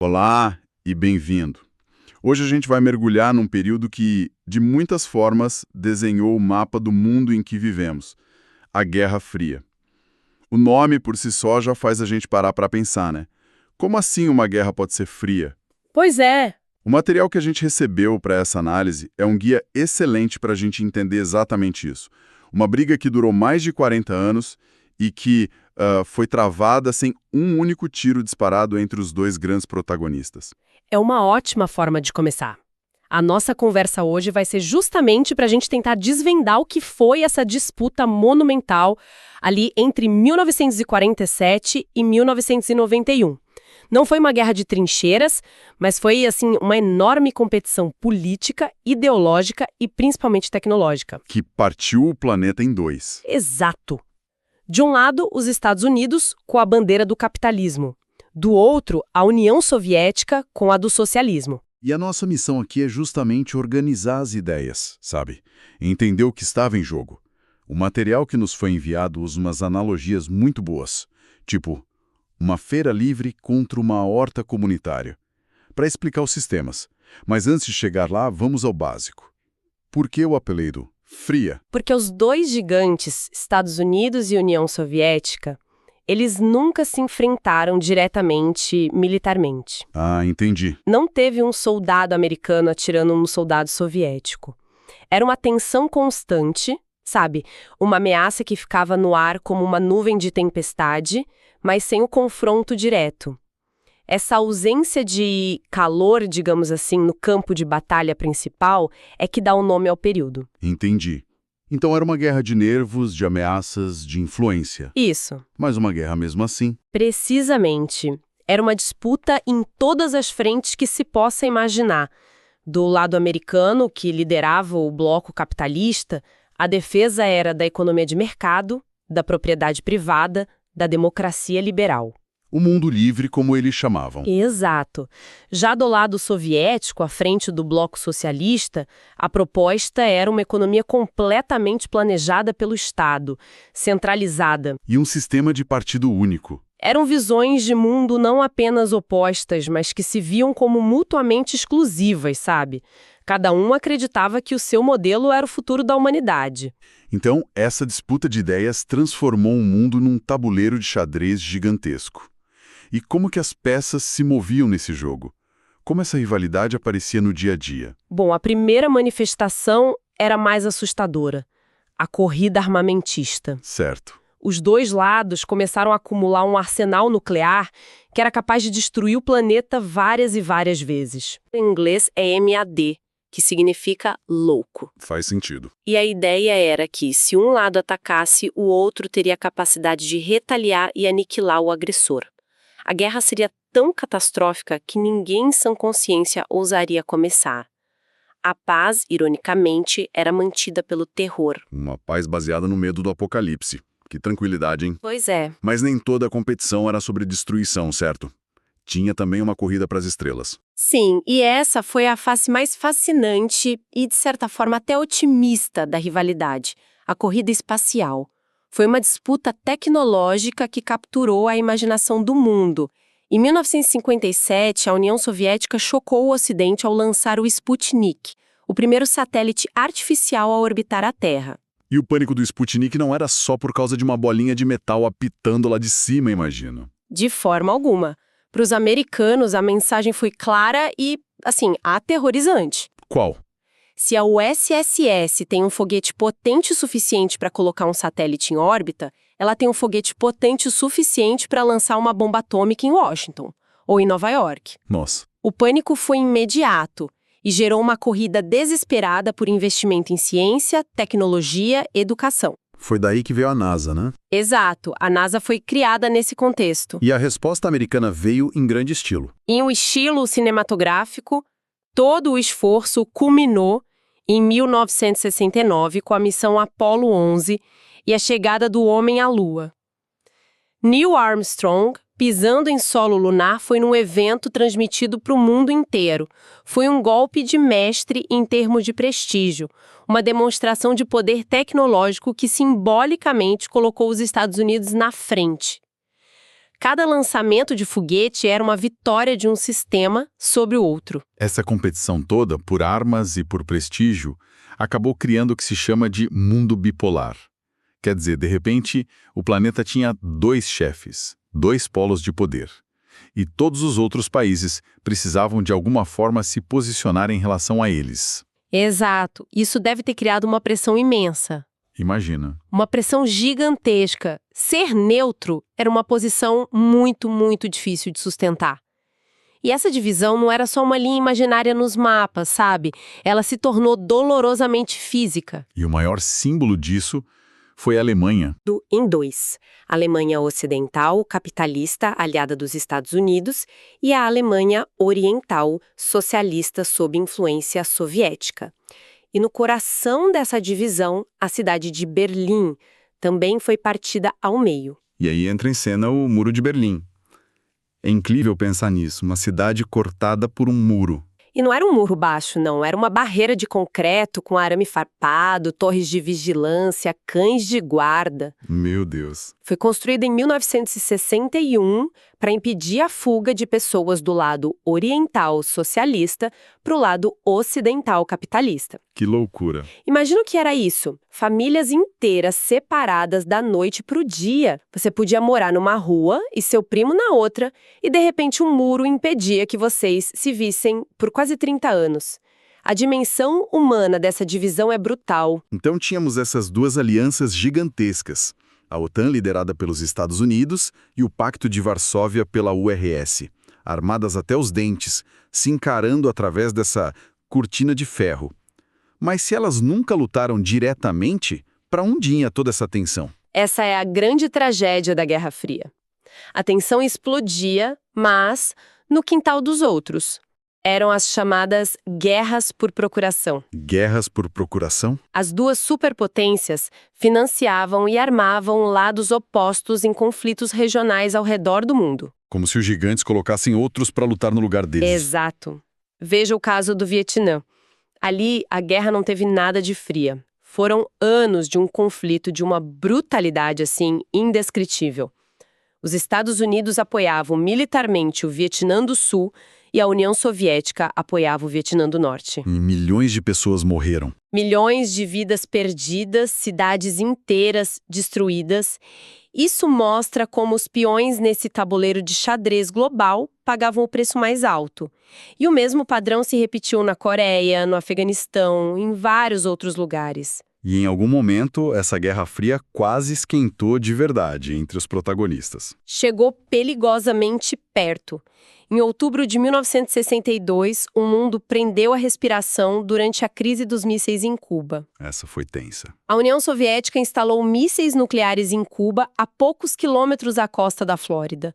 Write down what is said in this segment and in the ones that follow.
Olá e bem-vindo. Hoje a gente vai mergulhar num período que, de muitas formas, desenhou o mapa do mundo em que vivemos, a Guerra Fria. O nome por si só já faz a gente parar para pensar, né? Como assim uma guerra pode ser fria? Pois é. O material que a gente recebeu para essa análise é um guia excelente para a gente entender exatamente isso. Uma briga que durou mais de 40 anos e que foi travada sem um único tiro disparado entre os dois grandes protagonistas. É uma ótima forma de começar. A nossa conversa hoje vai ser justamente para a gente tentar desvendar o que foi essa disputa monumental ali entre 1947 e 1991. Não foi uma guerra de trincheiras, mas foi, assim, uma enorme competição política, ideológica e principalmente tecnológica. Que partiu o planeta em dois. Exato. De um lado, os Estados Unidos, com a bandeira do capitalismo. Do outro, a União Soviética, com a do socialismo. E a nossa missão aqui é justamente organizar as ideias, sabe? Entender o que estava em jogo. O material que nos foi enviado usa umas analogias muito boas, tipo uma feira livre contra uma horta comunitária, para explicar os sistemas. Mas antes de chegar lá, vamos ao básico. Por que o apelido Fria? Porque os dois gigantes, Estados Unidos e União Soviética, eles nunca se enfrentaram diretamente militarmente. Ah, entendi. Não teve um soldado americano atirando um soldado soviético. Era uma tensão constante, sabe? Uma ameaça que ficava no ar como uma nuvem de tempestade, mas sem o confronto direto. Essa ausência de calor, digamos assim, no campo de batalha principal é que dá o nome ao período. Entendi. Então era uma guerra de nervos, de ameaças, de influência. Isso. Mas uma guerra mesmo assim. Precisamente. Era uma disputa em todas as frentes que se possa imaginar. Do lado americano, que liderava o bloco capitalista, a defesa era da economia de mercado, da propriedade privada, da democracia liberal. O mundo livre, como eles chamavam. Exato. Já do lado soviético, à frente do bloco socialista, a proposta era uma economia completamente planejada pelo Estado, centralizada. E um sistema de partido único. Eram visões de mundo não apenas opostas, mas que se viam como mutuamente exclusivas, sabe? Cada um acreditava que o seu modelo era o futuro da humanidade. Então, essa disputa de ideias transformou o mundo num tabuleiro de xadrez gigantesco. E como que as peças se moviam nesse jogo? Como essa rivalidade aparecia no dia a dia? Bom, a primeira manifestação era mais assustadora. A corrida armamentista. Certo. Os dois lados começaram a acumular um arsenal nuclear que era capaz de destruir o planeta várias e várias vezes. Em inglês é MAD, que significa louco. Faz sentido. E a ideia era que, se um lado atacasse, o outro teria a capacidade de retaliar e aniquilar o agressor. A guerra seria tão catastrófica que ninguém em sã consciência ousaria começar. A paz, ironicamente, era mantida pelo terror. Uma paz baseada no medo do apocalipse. Que tranquilidade, hein? Pois é. Mas nem toda a competição era sobre destruição, certo? Tinha também uma corrida para as estrelas. Sim, e essa foi a face mais fascinante e, de certa forma, até otimista da rivalidade, a corrida espacial. Foi uma disputa tecnológica que capturou a imaginação do mundo. Em 1957, a União Soviética chocou o Ocidente ao lançar o Sputnik, o primeiro satélite artificial a orbitar a Terra. E o pânico do Sputnik não era só por causa de uma bolinha de metal apitando lá de cima, imagino. De forma alguma. Para os americanos, a mensagem foi clara e, assim, aterrorizante. Qual? Se a USSS tem um foguete potente o suficiente para colocar um satélite em órbita, ela tem um foguete potente o suficiente para lançar uma bomba atômica em Washington ou em Nova York. Nossa. O pânico foi imediato e gerou uma corrida desesperada por investimento em ciência, tecnologia e educação. Foi daí que veio a NASA, né? Exato, a NASA foi criada nesse contexto. E a resposta americana veio em grande estilo. Em um estilo cinematográfico, todo o esforço culminou em 1969 com a missão Apollo 11 e a chegada do homem à Lua. Neil Armstrong, pisando em solo lunar, foi num evento transmitido para o mundo inteiro. Foi um golpe de mestre em termos de prestígio, uma demonstração de poder tecnológico que simbolicamente colocou os Estados Unidos na frente. Cada lançamento de foguete era uma vitória de um sistema sobre o outro. Essa competição toda, por armas e por prestígio, acabou criando o que se chama de mundo bipolar. Quer dizer, de repente, o planeta tinha dois chefes, dois polos de poder. E todos os outros países precisavam de alguma forma se posicionar em relação a eles. Exato. Isso deve ter criado uma pressão imensa. Imagina. Uma pressão gigantesca. Ser neutro era uma posição muito, muito difícil de sustentar. E essa divisão não era só uma linha imaginária nos mapas, sabe? Ela se tornou dolorosamente física. E o maior símbolo disso foi a Alemanha. Em dois. A Alemanha Ocidental, capitalista, aliada dos Estados Unidos, e a Alemanha Oriental, socialista sob influência soviética. E no coração dessa divisão, a cidade de Berlim também foi partida ao meio. E aí entra em cena o Muro de Berlim. É incrível pensar nisso, uma cidade cortada por um muro. E não era um muro baixo, não. Era uma barreira de concreto com arame farpado, torres de vigilância, cães de guarda. Meu Deus. Foi construída em 1961 para impedir a fuga de pessoas do lado oriental socialista para o lado ocidental capitalista. Que loucura. Imagina o que era isso. Famílias inteiras separadas da noite para o dia. Você podia morar numa rua e seu primo na outra, e de repente um muro impedia que vocês se vissem por quase 30 anos. A dimensão humana dessa divisão é brutal. Então tínhamos essas duas alianças gigantescas. A OTAN liderada pelos Estados Unidos e o Pacto de Varsóvia pela URS, armadas até os dentes, se encarando através dessa cortina de ferro. Mas se elas nunca lutaram diretamente, para onde ia toda essa tensão? Essa é a grande tragédia da Guerra Fria. A tensão explodia, mas no quintal dos outros. Eram as chamadas guerras por procuração. Guerras por procuração? As duas superpotências financiavam e armavam lados opostos em conflitos regionais ao redor do mundo. Como se os gigantes colocassem outros para lutar no lugar deles. Exato. Veja o caso do Vietnã. Ali, a guerra não teve nada de fria. Foram anos de um conflito de uma brutalidade, assim, indescritível. Os Estados Unidos apoiavam militarmente o Vietnã do Sul e a União Soviética apoiava o Vietnã do Norte. E milhões de pessoas morreram. Milhões de vidas perdidas, cidades inteiras destruídas. Isso mostra como os peões nesse tabuleiro de xadrez global pagavam o preço mais alto. E o mesmo padrão se repetiu na Coreia, no Afeganistão, em vários outros lugares. E em algum momento, essa Guerra Fria quase esquentou de verdade entre os protagonistas. Chegou perigosamente perto. Em outubro de 1962, o mundo prendeu a respiração durante a crise dos mísseis em Cuba. Essa foi tensa. A União Soviética instalou mísseis nucleares em Cuba a poucos quilômetros da costa da Flórida.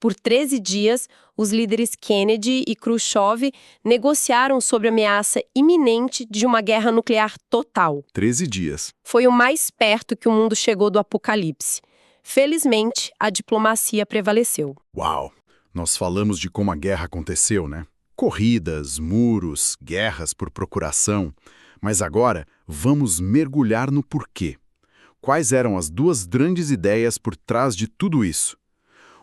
Por 13 dias, os líderes Kennedy e Khrushchev negociaram sobre a ameaça iminente de uma guerra nuclear total. 13 dias. Foi o mais perto que o mundo chegou do apocalipse. Felizmente, a diplomacia prevaleceu. Uau! Nós falamos de como a guerra aconteceu, né? Corridas, muros, guerras por procuração. Mas agora, vamos mergulhar no porquê. Quais eram as duas grandes ideias por trás de tudo isso?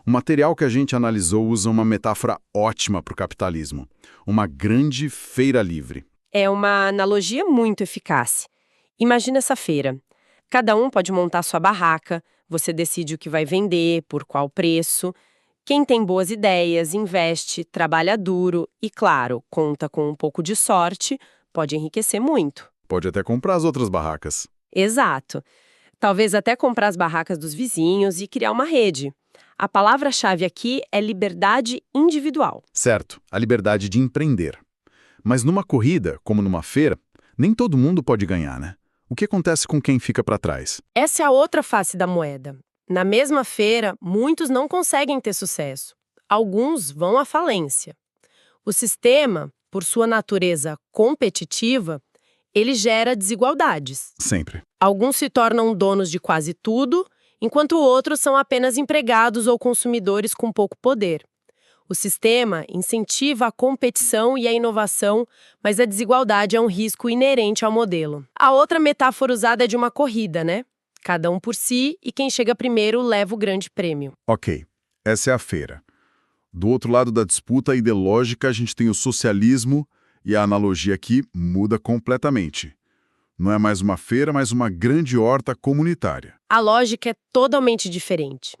O material que a gente analisou usa uma metáfora ótima para o capitalismo. Uma grande feira livre. É uma analogia muito eficaz. Imagina essa feira. Cada um pode montar sua barraca, você decide o que vai vender, por qual preço. Quem tem boas ideias, investe, trabalha duro e, claro, conta com um pouco de sorte, pode enriquecer muito. Pode até comprar as outras barracas. Exato. Talvez até comprar as barracas dos vizinhos e criar uma rede. A palavra-chave aqui é liberdade individual. Certo, a liberdade de empreender. Mas numa corrida, como numa feira, nem todo mundo pode ganhar, né? O que acontece com quem fica para trás? Essa é a outra face da moeda. Na mesma feira, muitos não conseguem ter sucesso. Alguns vão à falência. O sistema, por sua natureza competitiva, ele gera desigualdades. Sempre. Alguns se tornam donos de quase tudo, enquanto outros são apenas empregados ou consumidores com pouco poder. O sistema incentiva a competição e a inovação, mas a desigualdade é um risco inerente ao modelo. A outra metáfora usada é de uma corrida, né? Cada um por si e quem chega primeiro leva o grande prêmio. Ok. Essa é a feira. Do outro lado da disputa ideológica, a gente tem o socialismo e a analogia aqui muda completamente. Não é mais uma feira, mas uma grande horta comunitária. A lógica é totalmente diferente.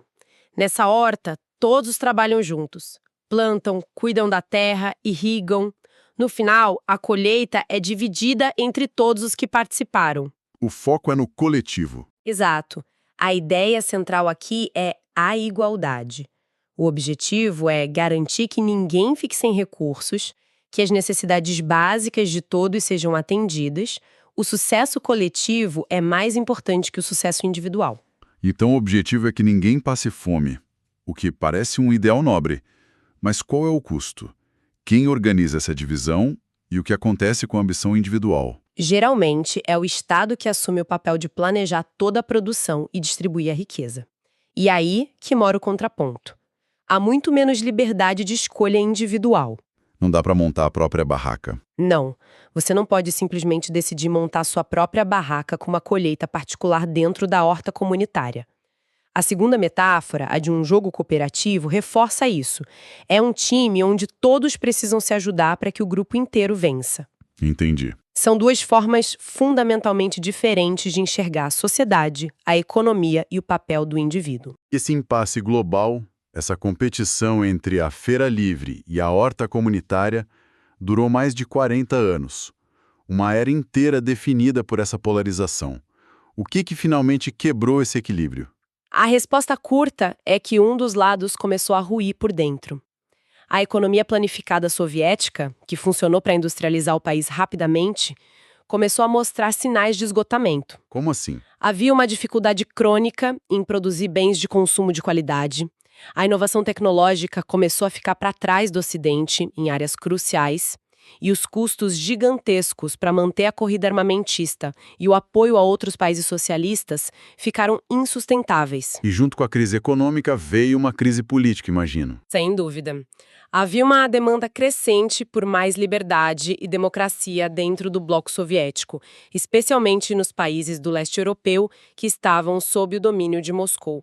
Nessa horta, todos trabalham juntos. Plantam, cuidam da terra, irrigam. No final, a colheita é dividida entre todos os que participaram. O foco é no coletivo. Exato. A ideia central aqui é a igualdade. O objetivo é garantir que ninguém fique sem recursos, que as necessidades básicas de todos sejam atendidas. O sucesso coletivo é mais importante que o sucesso individual. Então o objetivo é que ninguém passe fome, o que parece um ideal nobre. Mas qual é o custo? Quem organiza essa divisão e o que acontece com a ambição individual? Geralmente, é o Estado que assume o papel de planejar toda a produção e distribuir a riqueza. E aí que mora o contraponto. Há muito menos liberdade de escolha individual. Não dá para montar a própria barraca. Não, você não pode simplesmente decidir montar sua própria barraca com uma colheita particular dentro da horta comunitária. A segunda metáfora, a de um jogo cooperativo, reforça isso. É um time onde todos precisam se ajudar para que o grupo inteiro vença. Entendi. São duas formas fundamentalmente diferentes de enxergar a sociedade, a economia e o papel do indivíduo. Esse impasse global, essa competição entre a feira livre e a horta comunitária, durou mais de 40 anos. Uma era inteira definida por essa polarização. O que finalmente quebrou esse equilíbrio? A resposta curta é que um dos lados começou a ruir por dentro. A economia planificada soviética, que funcionou para industrializar o país rapidamente, começou a mostrar sinais de esgotamento. Como assim? Havia uma dificuldade crônica em produzir bens de consumo de qualidade. A inovação tecnológica começou a ficar para trás do Ocidente em áreas cruciais. E os custos gigantescos para manter a corrida armamentista e o apoio a outros países socialistas ficaram insustentáveis. E junto com a crise econômica veio uma crise política, imagino. Sem dúvida. Havia uma demanda crescente por mais liberdade e democracia dentro do bloco soviético, especialmente nos países do leste europeu que estavam sob o domínio de Moscou.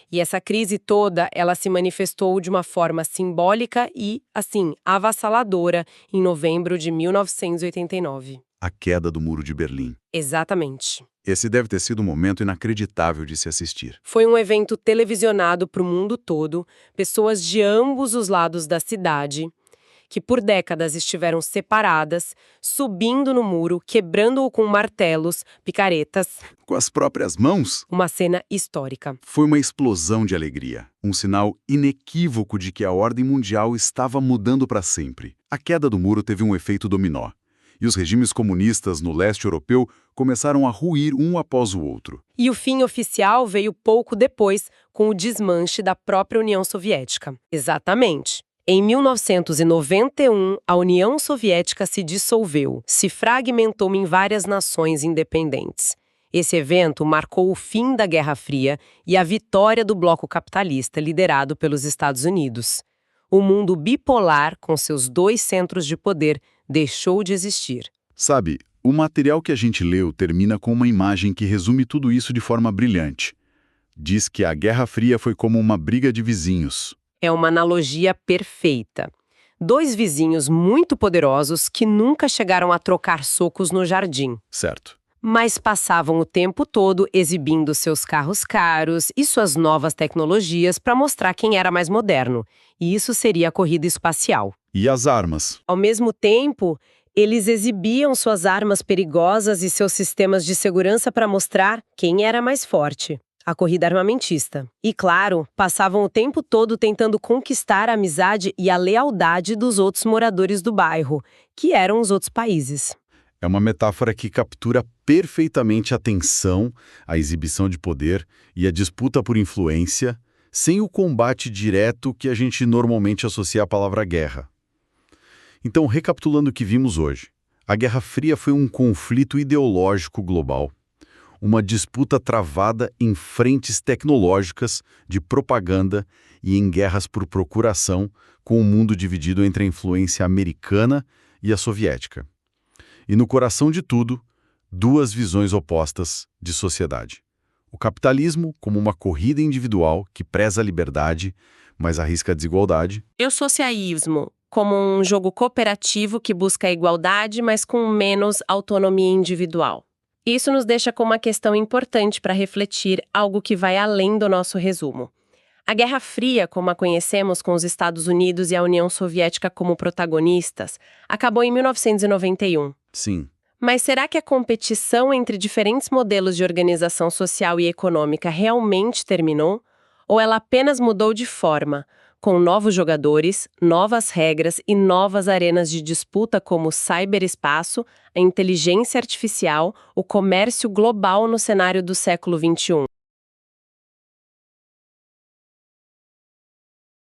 E essa crise toda, ela se manifestou de uma forma simbólica e, assim, avassaladora em novembro de 1989. A queda do Muro de Berlim. Exatamente. Esse deve ter sido um momento inacreditável de se assistir. Foi um evento televisionado para o mundo todo, pessoas de ambos os lados da cidade, que por décadas estiveram separadas, subindo no muro, quebrando-o com martelos, picaretas. Com as próprias mãos? Uma cena histórica. Foi uma explosão de alegria, um sinal inequívoco de que a ordem mundial estava mudando para sempre. A queda do muro teve um efeito dominó, e os regimes comunistas no leste europeu começaram a ruir um após o outro. E o fim oficial veio pouco depois, com o desmanche da própria União Soviética. Exatamente. Em 1991, a União Soviética se dissolveu, se fragmentou em várias nações independentes. Esse evento marcou o fim da Guerra Fria e a vitória do bloco capitalista liderado pelos Estados Unidos. O mundo bipolar, com seus dois centros de poder, deixou de existir. Sabe, o material que a gente leu termina com uma imagem que resume tudo isso de forma brilhante. Diz que a Guerra Fria foi como uma briga de vizinhos. É uma analogia perfeita. Dois vizinhos muito poderosos que nunca chegaram a trocar socos no jardim. Certo. Mas passavam o tempo todo exibindo seus carros caros e suas novas tecnologias para mostrar quem era mais moderno. E isso seria a corrida espacial. E as armas? Ao mesmo tempo, eles exibiam suas armas perigosas e seus sistemas de segurança para mostrar quem era mais forte. A corrida armamentista. E, claro, passavam o tempo todo tentando conquistar a amizade e a lealdade dos outros moradores do bairro, que eram os outros países. É uma metáfora que captura perfeitamente a tensão, a exibição de poder e a disputa por influência, sem o combate direto que a gente normalmente associa à palavra guerra. Então, recapitulando o que vimos hoje, a Guerra Fria foi um conflito ideológico global. Uma disputa travada em frentes tecnológicas, de propaganda e em guerras por procuração, com o mundo dividido entre a influência americana e a soviética. E no coração de tudo, duas visões opostas de sociedade. O capitalismo como uma corrida individual que preza a liberdade, mas arrisca a desigualdade. E o socialismo, como um jogo cooperativo que busca a igualdade, mas com menos autonomia individual. Isso nos deixa com uma questão importante para refletir, algo que vai além do nosso resumo. A Guerra Fria, como a conhecemos com os Estados Unidos e a União Soviética como protagonistas, acabou em 1991. Sim. Mas será que a competição entre diferentes modelos de organização social e econômica realmente terminou? Ou ela apenas mudou de forma, com novos jogadores, novas regras e novas arenas de disputa como o ciberespaço, a inteligência artificial, o comércio global no cenário do século XXI?